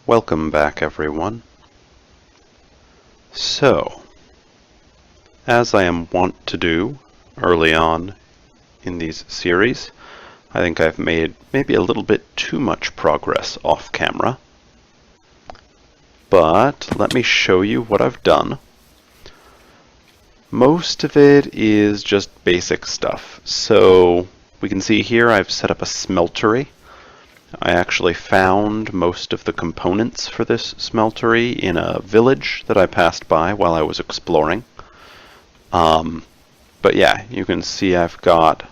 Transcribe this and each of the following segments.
Welcome back, everyone. So, as I am wont to do early on in these series, I think I've made maybe a little bit too much progress off camera. But let me show you what I've done. Most of it is just basic stuff. So we can see here I've set up a smeltery. I actually found most of the components for this smeltery in a village that I passed by while I was exploring. But yeah, you can see I've got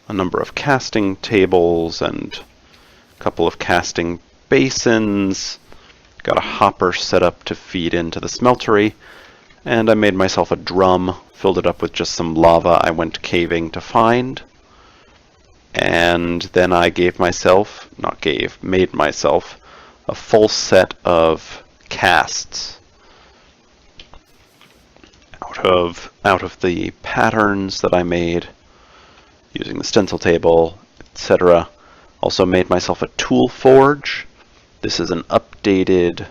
a number of casting tables and a couple of casting basins. Got a hopper set up to feed into the smeltery, and I made myself a drum, filled it up with just some lava I went caving to find. And then I made myself a full set of casts out of the patterns that I made using the stencil table, etc. Also made myself a tool forge. This is an updated,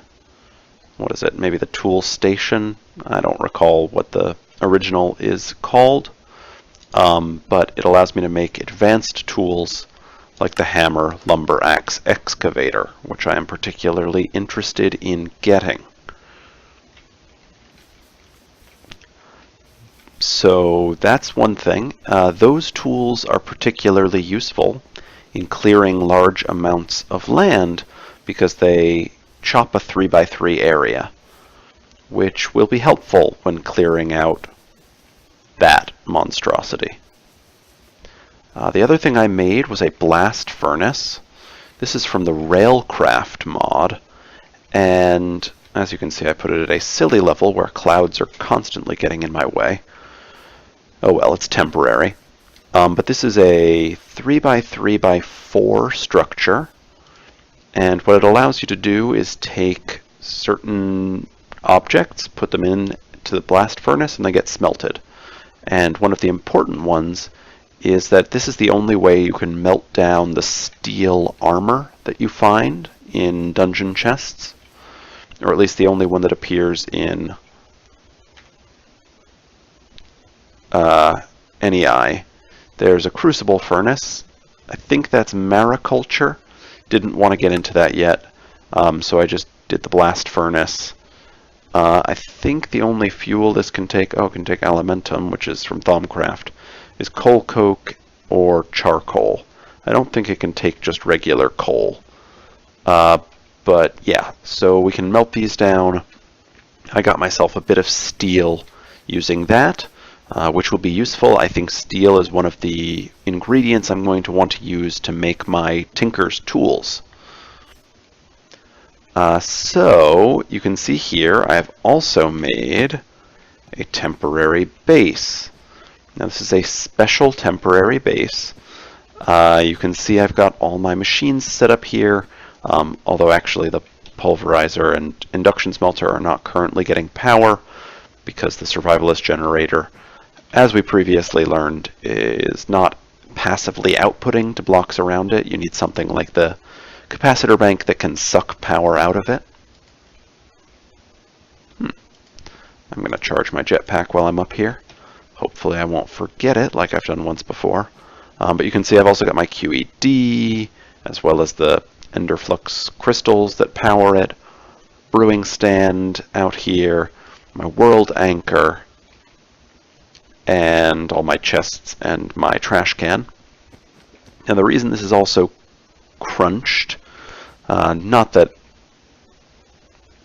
what is it, maybe the tool station? I don't recall what the original is called. But it allows me to make advanced tools like the hammer, lumber axe, excavator, which I am particularly interested in getting. So that's one thing. Those tools are particularly useful in clearing large amounts of land because they chop a 3x3 area, which will be helpful when clearing out that monstrosity. The other thing I made was a blast furnace. This is from the Railcraft mod, and as you can see I put it at a silly level where clouds are constantly getting in my way. Oh well, it's temporary. But this is a 3x3x4 structure, and what it allows you to do is take certain objects, put them into the blast furnace, and they get smelted. And one of the important ones is that this is the only way you can melt down the steel armor that you find in dungeon chests, or at least the only one that appears in NEI. There's a crucible furnace. I think that's mariculture. Didn't want to get into that yet, so I just did the blast furnace. I think the only fuel this can take, can take alimentum, which is from Thaumcraft, is coal coke or charcoal. I don't think it can take just regular coal. But yeah, so we can melt these down. I got myself a bit of steel using that, which will be useful. I think steel is one of the ingredients I'm going to want to use to make my tinker's tools. So you can see here I've also made a temporary base. Now this is a special temporary base. You can see I've got all my machines set up here, although actually the pulverizer and induction smelter are not currently getting power because the survivalist generator, as we previously learned, is not passively outputting to blocks around it. You need something like the capacitor bank that can suck power out of it. I'm going to charge my jetpack while I'm up here. Hopefully I won't forget it like I've done once before. But you can see I've also got my QED, as well as the Enderflux crystals that power it, brewing stand out here, my world anchor, and all my chests and my trash can. And the reason this is also crunched, not that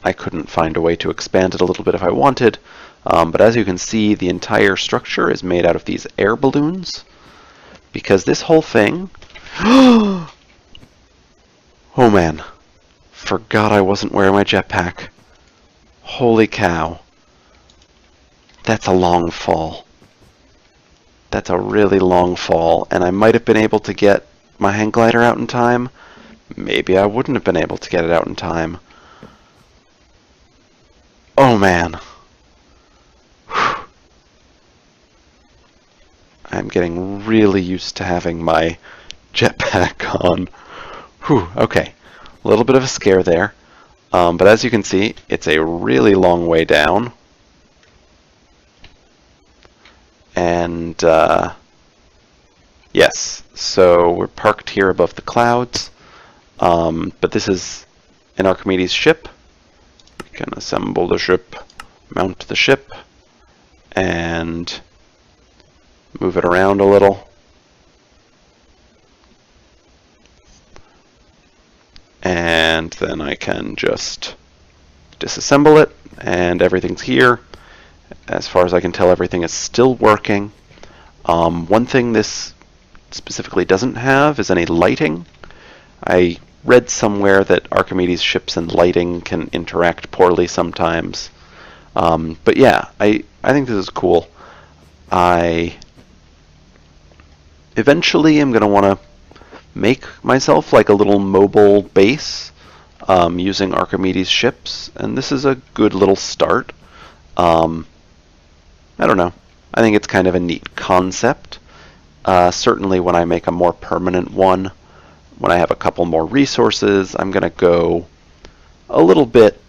I couldn't find a way to expand it a little bit if I wanted, but as you can see, the entire structure is made out of these air balloons, because this whole thing... Oh man, forgot I wasn't wearing my jetpack. Holy cow. That's a long fall. That's a really long fall, and I might have been able to get my hang glider out in time. Maybe I wouldn't have been able to get it out in time. Oh man. Whew. I'm getting really used to having my jetpack on. Whew, okay. A little bit of a scare there. But as you can see, it's a really long way down. And yes, so we're parked here above the clouds. But this is an Archimedes ship. We can assemble the ship, mount the ship, and move it around a little. And then I can just disassemble it, and everything's here. As far as I can tell, everything is still working. One thing this specifically doesn't have is any lighting. I read somewhere that Archimedes ships and lighting can interact poorly sometimes. But yeah, I think this is cool. I eventually am going to want to make myself like a little mobile base using Archimedes ships, and this is a good little start. I don't know. I think it's kind of a neat concept. Certainly when I make a more permanent one, when I have a couple more resources, I'm going to go a little bit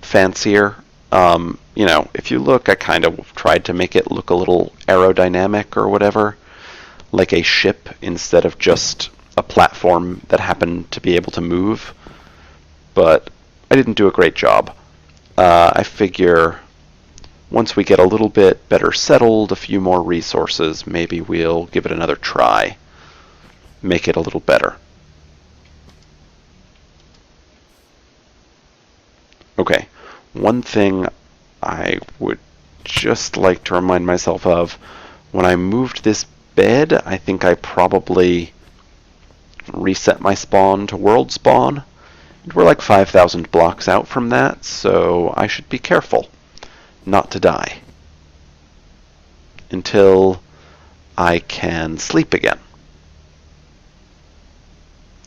fancier. You know, if you look, I kind of tried to make it look a little aerodynamic or whatever, like a ship instead of just a platform that happened to be able to move. But I didn't do a great job. I figure once we get a little bit better settled, a few more resources, maybe we'll give it another try. Make it a little better. Okay, one thing I would just like to remind myself of, when I moved this bed, I think I probably reset my spawn to world spawn. We're like 5,000 blocks out from that, so I should be careful not to die until I can sleep again.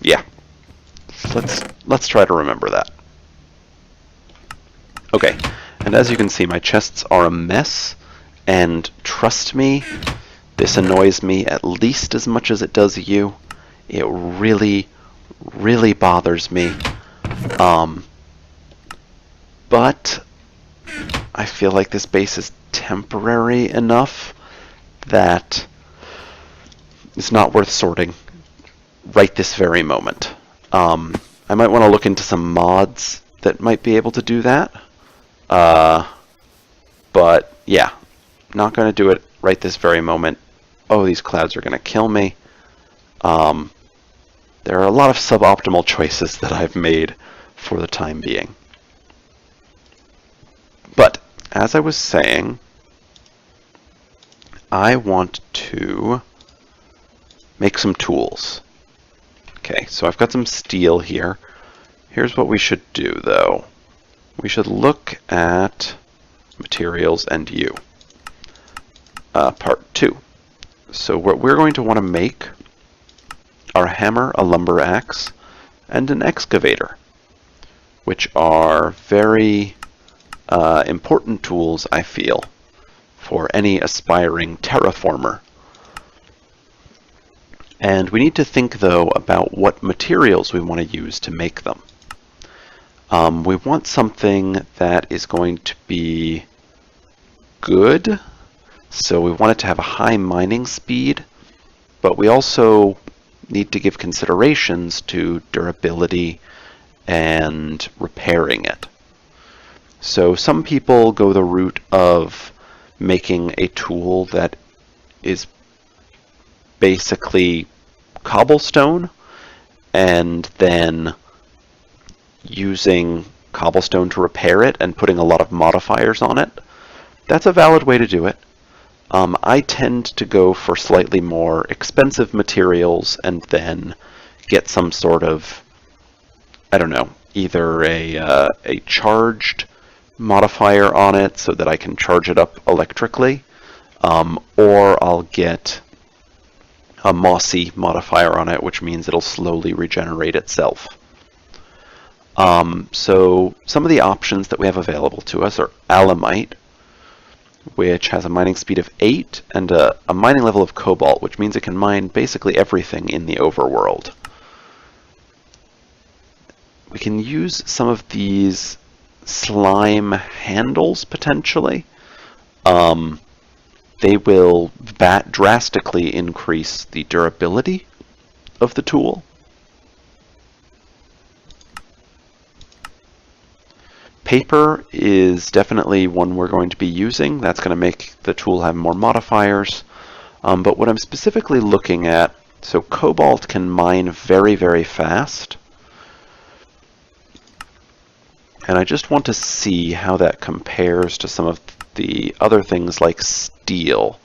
Yeah, let's try to remember that. Okay, and as you can see, my chests are a mess, and trust me, this annoys me at least as much as it does you. It really, really bothers me. But I feel like this base is temporary enough that it's not worth sorting right this very moment. I might want to look into some mods that might be able to do that. But yeah, not going to do it right this very moment. Oh, these clouds are going to kill me. There are a lot of suboptimal choices that I've made for the time being. But as I was saying, I want to make some tools. Okay, so I've got some steel here. Here's what we should do, though. We should look at materials and you. Part 2. So what we're going to want to make are a hammer, a lumber axe, and an excavator, which are very important tools, I feel, for any aspiring terraformer. And we need to think, though, about what materials we want to use to make them. We want something that is going to be good, so we want it to have a high mining speed, but we also need to give considerations to durability and repairing it. So some people go the route of making a tool that is basically cobblestone and then using cobblestone to repair it and putting a lot of modifiers on it. That's a valid way to do it. I tend to go for slightly more expensive materials and then get some sort of, I don't know, either a charged modifier on it so that I can charge it up electrically, or I'll get a mossy modifier on it, which means it'll slowly regenerate itself. So some of the options that we have available to us are alamite, which has a mining speed of 8 and a mining level of cobalt, which means it can mine basically everything in the overworld. we can use some of these slime handles potentially. They will drastically increase the durability of the tool. Paper is definitely one we're going to be using. That's going to make the tool have more modifiers. But what I'm specifically looking at, so cobalt can mine very, very fast. And I just want to see how that compares to some of the other things like steel.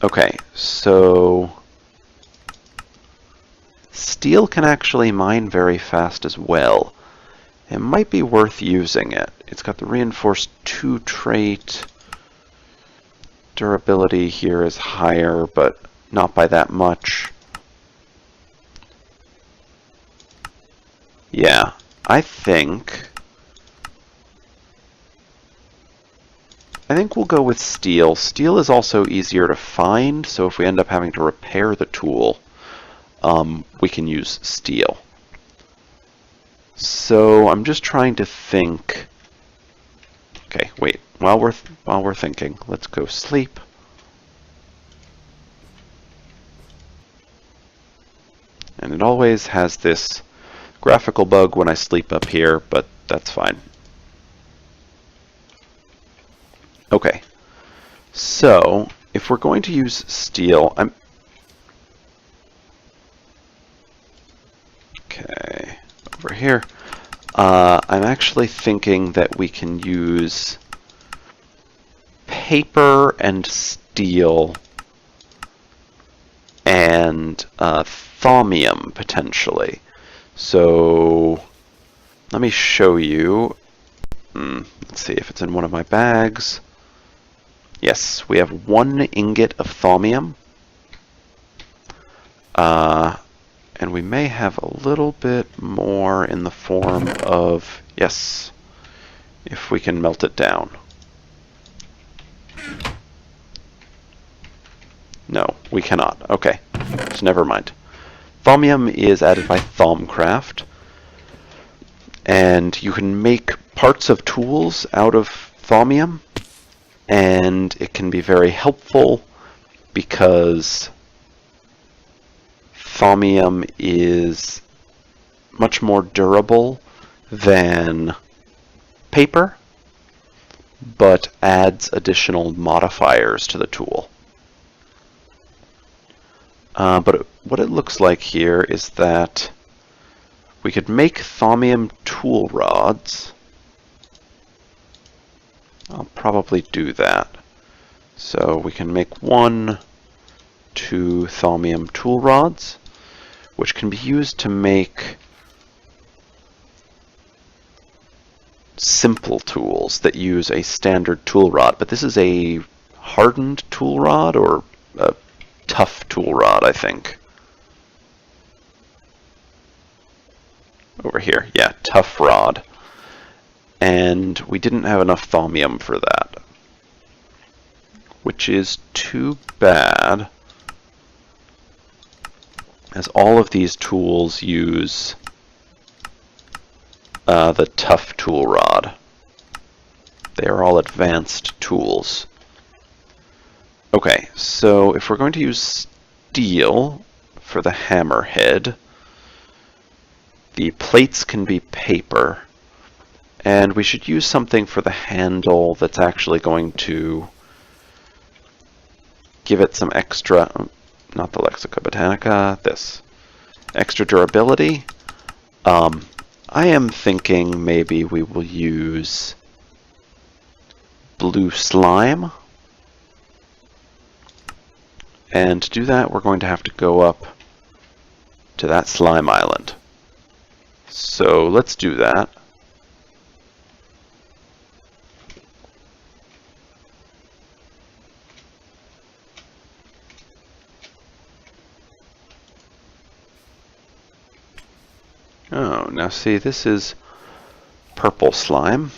Okay, so steel can actually mine very fast as well. It might be worth using it. It's got the reinforced 2 trait. Durability here is higher, but not by that much. Yeah, I think we'll go with steel. Steel is also easier to find, so if we end up having to repair the tool, we can use steel. So I'm just trying to think. Okay, wait. While we're thinking, let's go sleep. And it always has this graphical bug when I sleep up here, but that's fine. Okay, so if we're going to use steel, okay, over here. I'm actually thinking that we can use paper and steel and thaumium potentially. So let me show you. Let's see if it's in one of my bags. Yes, we have 1 ingot of thaumium. And we may have a little bit more in the form of, yes, if we can melt it down. No, we cannot. Okay, so never mind. Thaumium is added by Thaumcraft, and you can make parts of tools out of thaumium, and it can be very helpful because thaumium is much more durable than paper, but adds additional modifiers to the tool. But what it looks like here is that we could make thaumium tool rods. I'll probably do that. So we can make 1, 2 thaumium tool rods, which can be used to make simple tools that use a standard tool rod. But this is a hardened tool rod or a tough tool rod, I think. Over here, yeah, tough rod. And we didn't have enough thaumium for that, which is too bad, as all of these tools use the tough tool rod. They are all advanced tools. Okay, so if we're going to use steel for the hammerhead, the plates can be paper, and we should use something for the handle that's actually going to give it some extra, not the Lexica Botanica, this, extra durability. I am thinking maybe we will use blue slime. And to do that, we're going to have to go up to that slime island. So let's do that. Oh, now see, this is purple slime.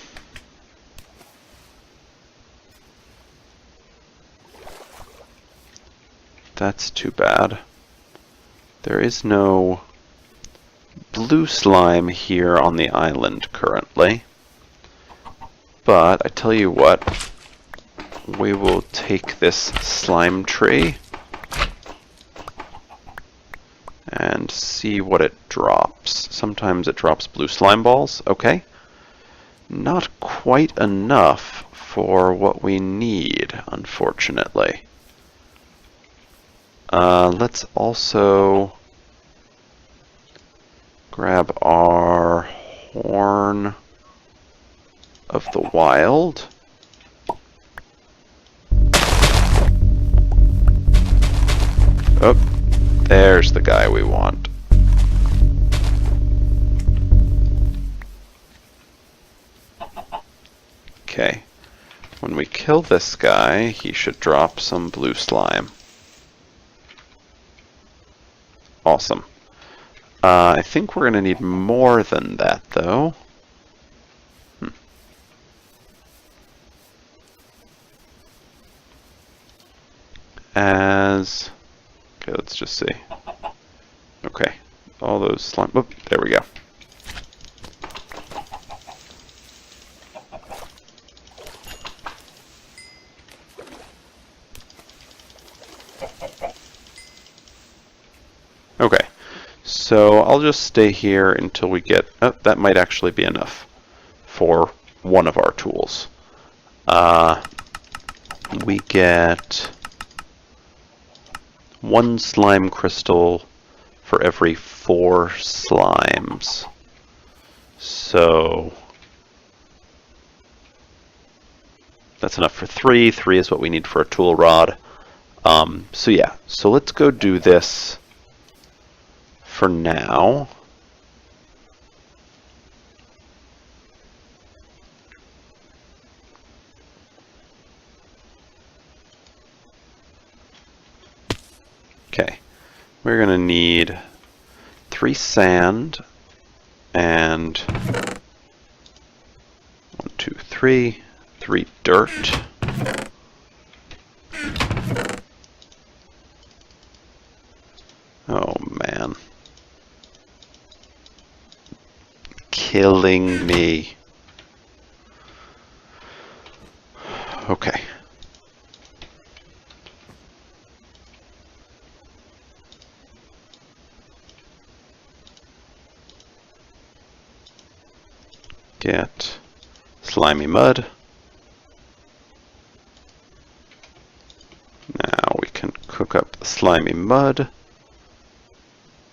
That's too bad. There is no blue slime here on the island currently. But I tell you what, we will take this slime tree and see what it drops. Sometimes it drops blue slime balls. Okay. Not quite enough for what we need, unfortunately. Let's also grab our horn of the wild. Oh, there's the guy we want. Okay, when we kill this guy, he should drop some blue slime. Awesome. I think we're going to need more than that, though. Okay, let's just see. Okay, all those slime. Oop, there we go. Okay, so I'll just stay here until we get... Oh, that might actually be enough for one of our tools. We get 1 slime crystal for every 4 slimes. So that's enough for 3. 3 is what we need for a tool rod. So yeah, so let's go do this for now. Okay, we're going to need 3 sand and 1, 2, 3, 3 dirt. Oh man. Killing me. Okay. Get slimy mud. Now we can cook up the slimy mud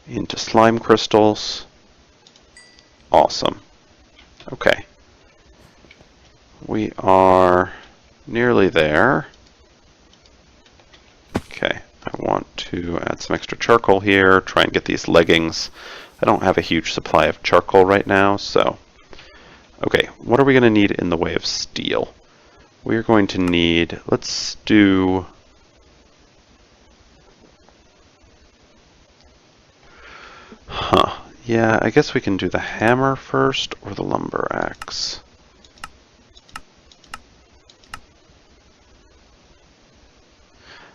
into slime crystals. Awesome. Okay. We are nearly there. Okay, I want to add some extra charcoal here, try and get these leggings. I don't have a huge supply of charcoal right now, so... Okay, what are we going to need in the way of steel? We're going to need... Let's do... Huh. Yeah, I guess we can do the hammer first or the lumber axe.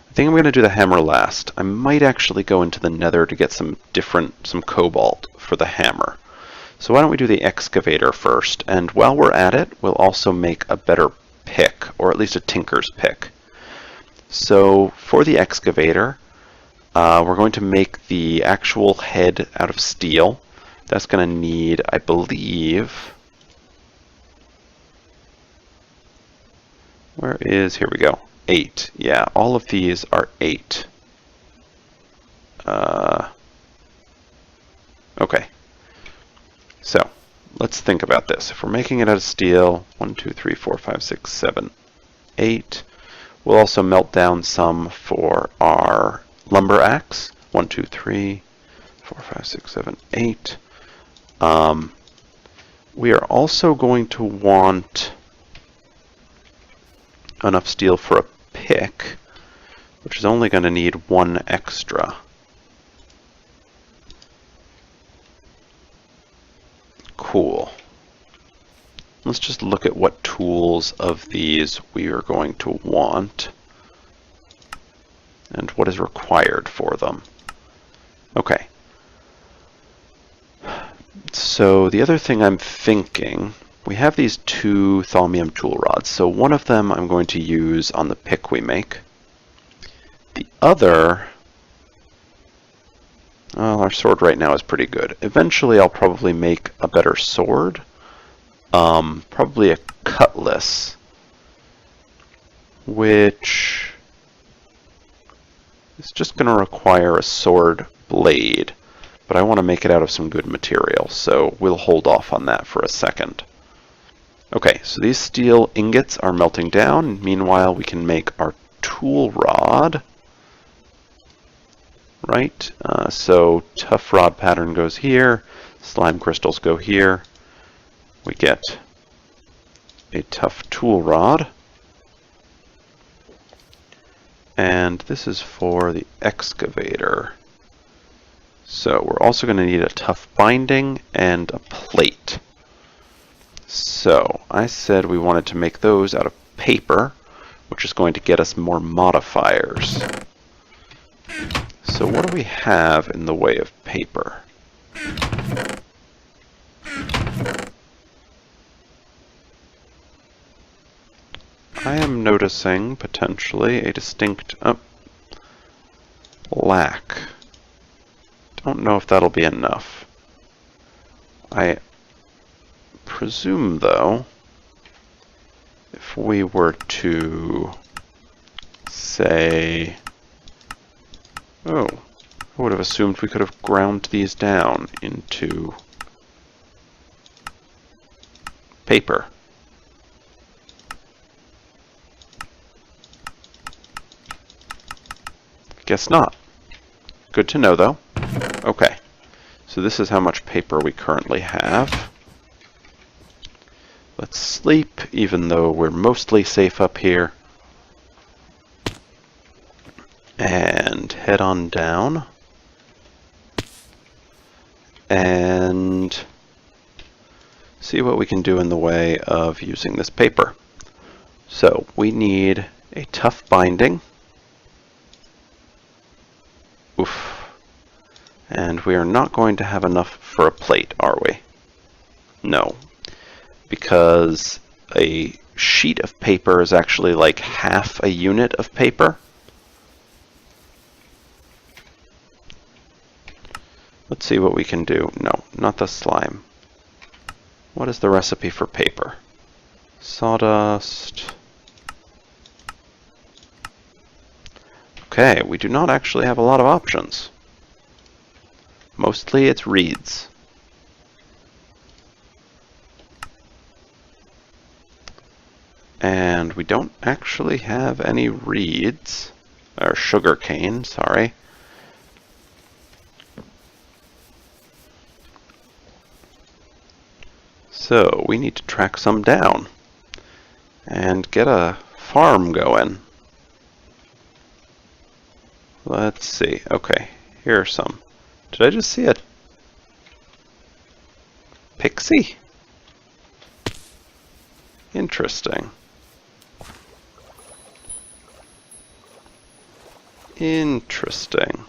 I think I'm going to do the hammer last. I might actually go into the Nether to get some cobalt for the hammer. So why don't we do the excavator first, and while we're at it, we'll also make a better pick, or at least a tinker's pick. So for the excavator, we're going to make the actual head out of steel. That's going to need, I believe... Here we go. 8. Yeah, all of these are 8. Okay. So, let's think about this. If we're making it out of steel, 1, 2, 3, 4, 5, 6, 7, 8. We'll also melt down some for our lumber axe. 1, 2, 3, 4, 5, 6, 7, 8. We are also going to want enough steel for a pick, which is only going to need 1 extra. Cool. Let's just look at what tools of these we are going to want and what is required for them. Okay. So the other thing I'm thinking, we have these two thaumium tool rods. So one of them I'm going to use on the pick we make. The other, well, our sword right now is pretty good. Eventually I'll probably make a better sword. Probably a cutlass, which is just going to require a sword blade. But I want to make it out of some good material, so we'll hold off on that for a second. Okay, so these steel ingots are melting down. Meanwhile, we can make our tool rod. Right, so tough rod pattern goes here, slime crystals go here. We get a tough tool rod. And this is for the excavator. So we're also going to need a tough binding and a plate. So I said we wanted to make those out of paper, which is going to get us more modifiers. So what do we have in the way of paper? I am noticing potentially a distinct lack. Don't know if that'll be enough. I presume, though, if we were to say, oh, I would have assumed we could have ground these down into paper. Guess not. Good to know, though. Okay, so this is how much paper we currently have. Let's sleep, even though we're mostly safe up here. And head on down. And see what we can do in the way of using this paper. So we need a tough binding. Oof. And we are not going to have enough for a plate, are we? No. Because a sheet of paper is actually like half a unit of paper. Let's see what we can do. No, not the slime. What is the recipe for paper? Sawdust. Okay, we do not actually have a lot of options. Mostly it's reeds. And we don't actually have any reeds, or sugar cane, sorry. So we need to track some down and get a farm going. Let's see. Okay, here are some. Did I just see a pixie? Interesting. Interesting.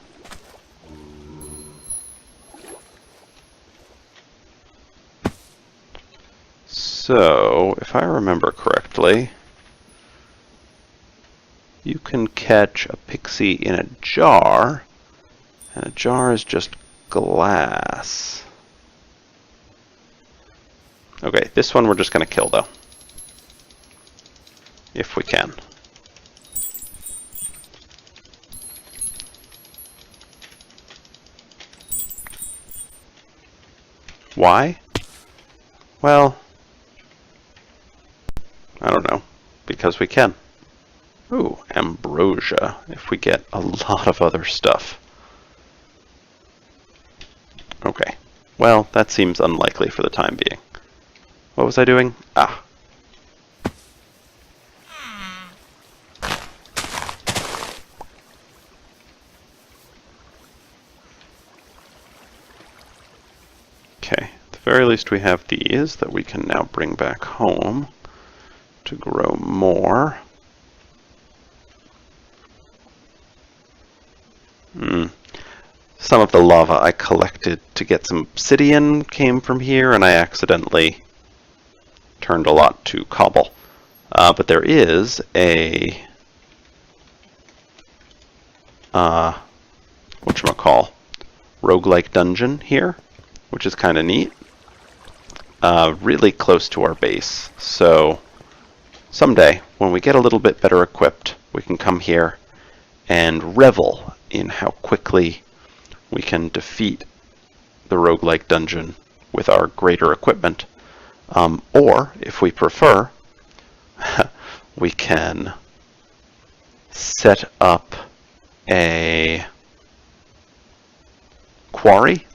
So, if I remember correctly, you can catch a pixie in a jar, and a jar is just glass. Okay, this one we're just going to kill, though. If we can. Why? Well, I don't know. Because we can. Ooh, ambrosia, if we get a lot of other stuff. Okay. Well, that seems unlikely for the time being. What was I doing? Ah. Okay, at the very least we have these that we can now bring back home to grow more. some of the lava I collected to get some obsidian came from here, and I accidentally turned a lot to cobble. But there is a whatchamacall, roguelike dungeon here, which is kind of neat. Really close to our base, so someday, when we get a little bit better equipped, we can come here and revel in how quickly we can defeat the roguelike dungeon with our greater equipment. Or, if we prefer, we can set up a quarry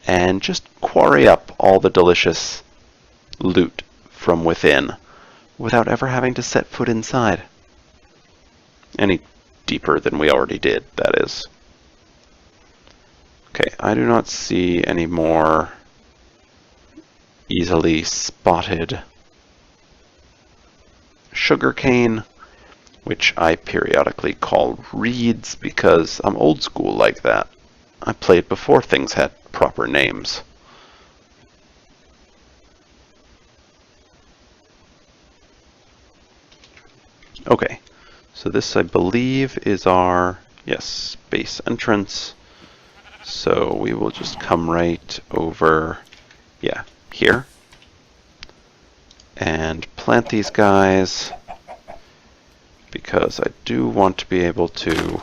and just quarry up all the delicious loot from within without ever having to set foot inside. Any deeper than we already did, that is. Okay, I do not see any more easily spotted sugarcane, which I periodically call reeds because I'm old school like that. I played before things had proper names. Okay, so this I believe is our, yes, base entrance. So we will just come right over, yeah, here. And plant these guys because I do want to be able to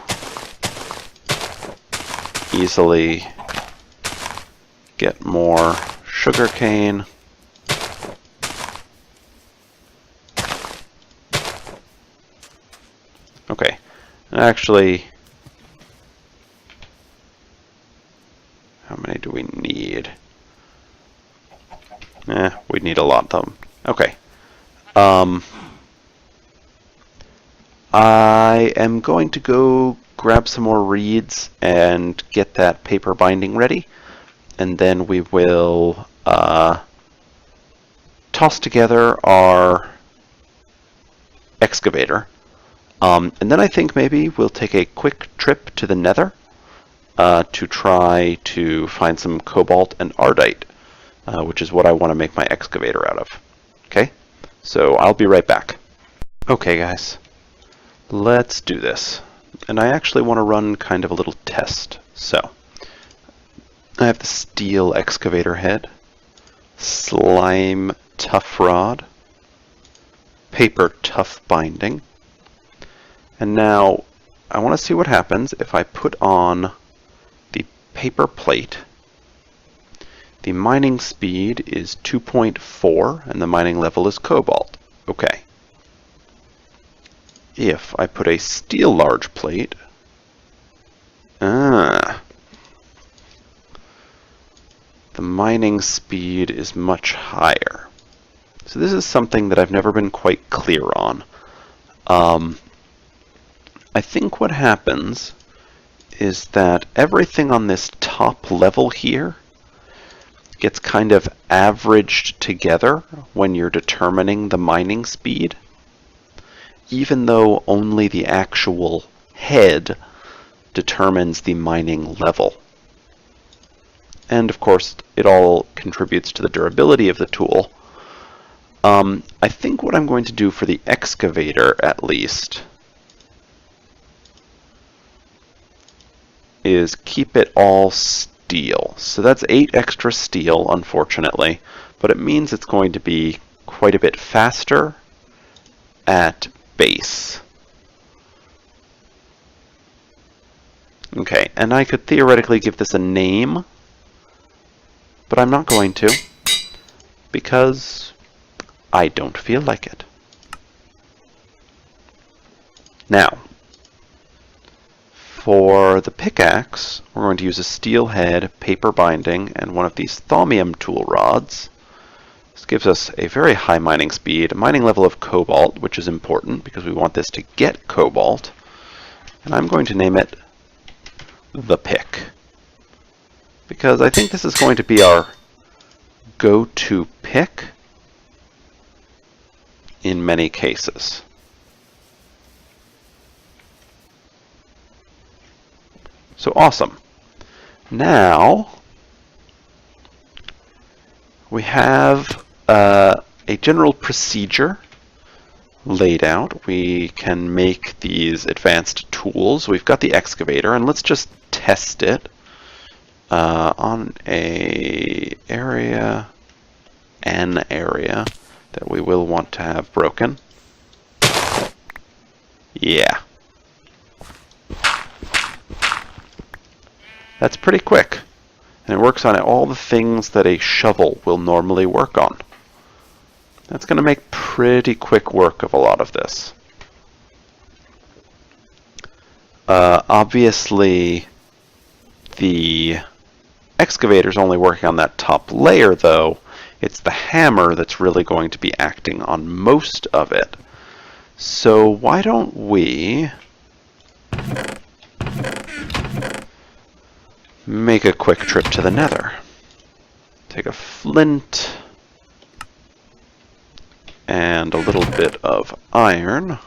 easily get more sugarcane. Okay, actually, how many do we need? We need a lot of them. Okay. I am going to go grab some more reeds and get that paper binding ready, and then we will toss together our excavator. And then I think maybe we'll take a quick trip to the Nether to try to find some cobalt and ardite, which is what I want to make my excavator out of. Okay, so I'll be right back. Okay guys, let's do this. And I actually want to run kind of a little test. So, I have the steel excavator head, slime tough rod, paper tough binding, and now I want to see what happens if I put on the paper plate. The mining speed is 2.4 and the mining level is cobalt. Okay. If I put a steel large plate, the mining speed is much higher. So this is something that I've never been quite clear on. I think what happens is that everything on this top level here gets kind of averaged together when you're determining the mining speed, even though only the actual head determines the mining level. And of course, it all contributes to the durability of the tool. I think what I'm going to do for the excavator, at least, is keep it all steel. So that's 8 extra steel, unfortunately, but it means it's going to be quite a bit faster at base. Okay, and I could theoretically give this a name, but I'm not going to, because I don't feel like it. Now, for the pickaxe, we're going to use a steel head, paper binding, and one of these thaumium tool rods. This gives us a very high mining speed, a mining level of cobalt, which is important because we want this to get cobalt. And I'm going to name it the pick, because I think this is going to be our go-to pick in many cases. So awesome. Now, we have a general procedure laid out. We can make these advanced tools. We've got the excavator, and let's just test it on an area that we will want to have broken. Yeah. That's pretty quick. And it works on all the things that a shovel will normally work on. That's going to make pretty quick work of a lot of this. Obviously, the excavator's only working on that top layer, though. It's the hammer that's really going to be acting on most of it. So why don't we make a quick trip to the Nether. Take a flint and a little bit of iron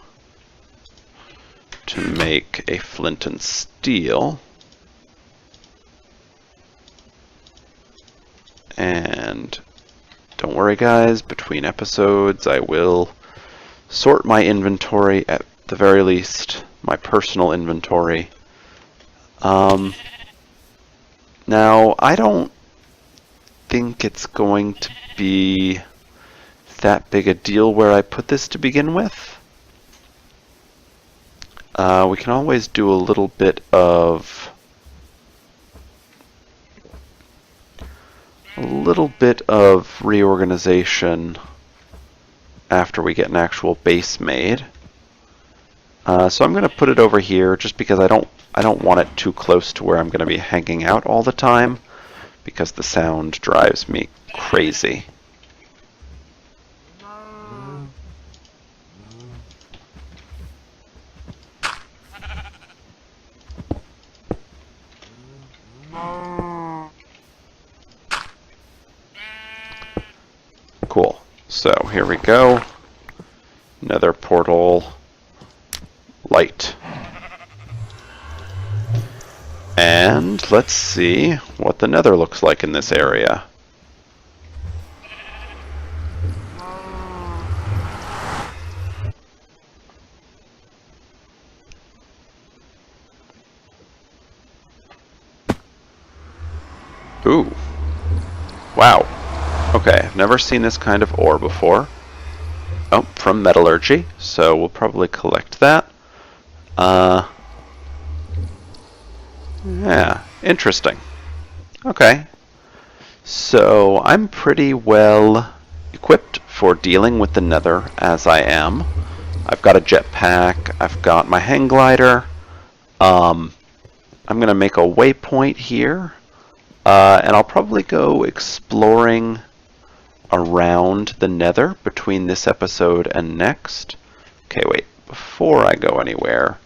to make a flint and steel. And don't worry guys, between episodes I will sort my inventory, at the very least my personal inventory. Now, I don't think it's going to be that big a deal where I put this to begin with. We can always do a little bit of reorganization after we get an actual base made. So I'm going to put it over here just because I don't want it too close to where I'm going to be hanging out all the time, because the sound drives me crazy. Cool. So here we go. Nether portal light. And let's see what the Nether looks like in this area. Ooh. Wow. Okay, I've never seen this kind of ore before. Oh, from metallurgy, so we'll probably collect that. Yeah, interesting. Okay. So I'm pretty well equipped for dealing with the Nether as I am. I've got a jetpack, I've got my hang glider. I'm going to make a waypoint here, and I'll probably go exploring around the Nether between this episode and next. Okay, wait, before I go anywhere,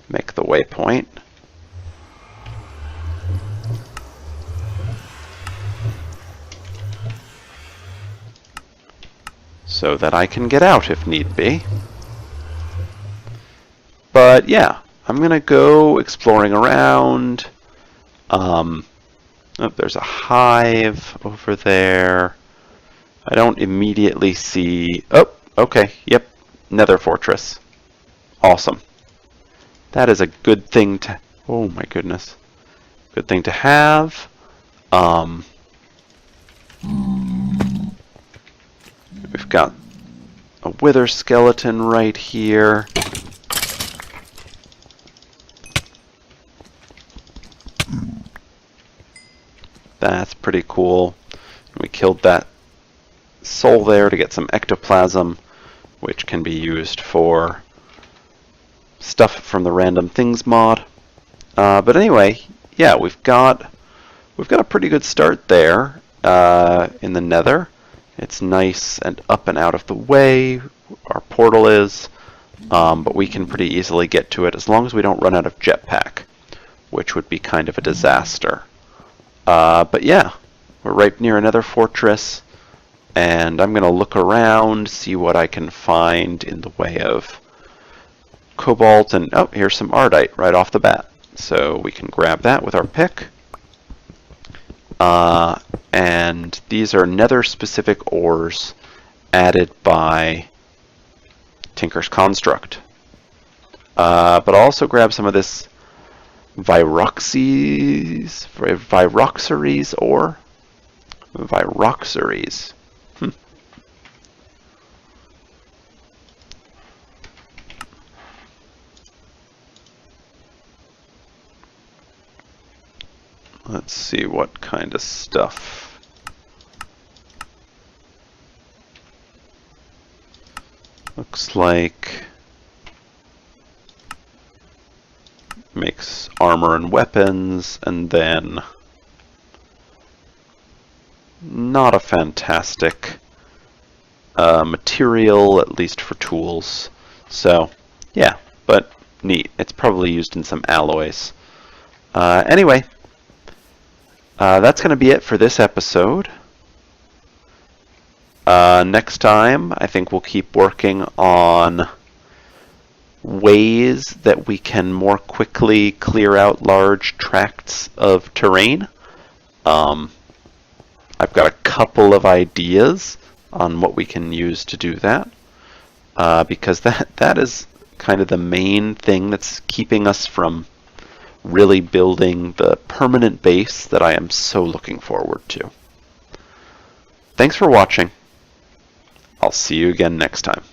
make the waypoint. So that I can get out if need be. But yeah, I'm gonna go exploring around. Oh, there's a hive over there. I don't immediately see... Oh, okay, yep, Nether Fortress. Awesome. That is a good thing to... Oh my goodness. Good thing to have. We've got a wither skeleton right here. That's pretty cool. We killed that soul there to get some ectoplasm, which can be used for stuff from the Random Things mod. But anyway, yeah, we've got a pretty good start there in the Nether. It's nice and up and out of the way. Our portal is, but we can pretty easily get to it as long as we don't run out of jetpack, which would be kind of a disaster. But yeah, we're right near another fortress, and I'm going to look around, see what I can find in the way of cobalt, and oh, here's some ardite right off the bat. So we can grab that with our pick. And these are Nether-specific ores added by Tinker's Construct. But I'll also grab some of this Viroxeries ore. Viroxeries. Let's see what kind of stuff. Looks like makes armor and weapons, and then not a fantastic material, at least for tools. So yeah, but neat. It's probably used in some alloys. Anyway, that's going to be it for this episode. Next time, I think we'll keep working on ways that we can more quickly clear out large tracts of terrain. I've got a couple of ideas on what we can use to do that, because that is kind of the main thing that's keeping us from really building the permanent base that I am so looking forward to. Thanks for watching. I'll see you again next time.